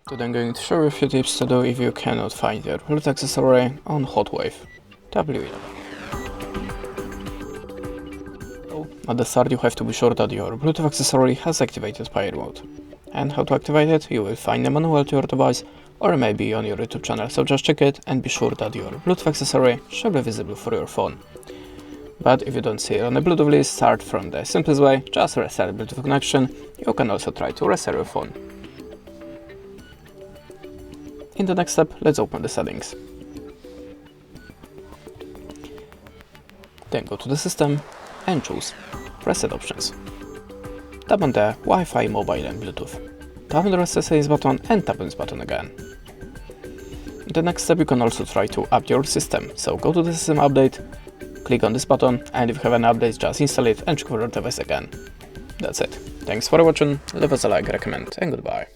Today I'm going to share a few tips to do if you cannot find your Bluetooth accessory on HOTWAV W11. So, at the start you have to be sure that your Bluetooth accessory has activated pair mode. And how to activate it, you will find a manual to your device or maybe on your YouTube channel, so just check it and be sure that your Bluetooth accessory should be visible for your phone. But if you don't see it on the Bluetooth list, start from the simplest way, just restart Bluetooth connection. You can also try to restart your phone. In the next step, let's open the settings. Then go to the system and choose Reset Options. Tap on the Wi-Fi, Mobile and Bluetooth. Tap on the Reset Settings button and tap on this button again. In the next step, you can also try to update your system. So go to the System Update, click on this button, and if you have any updates, just install it and check for your device again. That's it. Thanks for watching, leave us a like, recommend, and goodbye.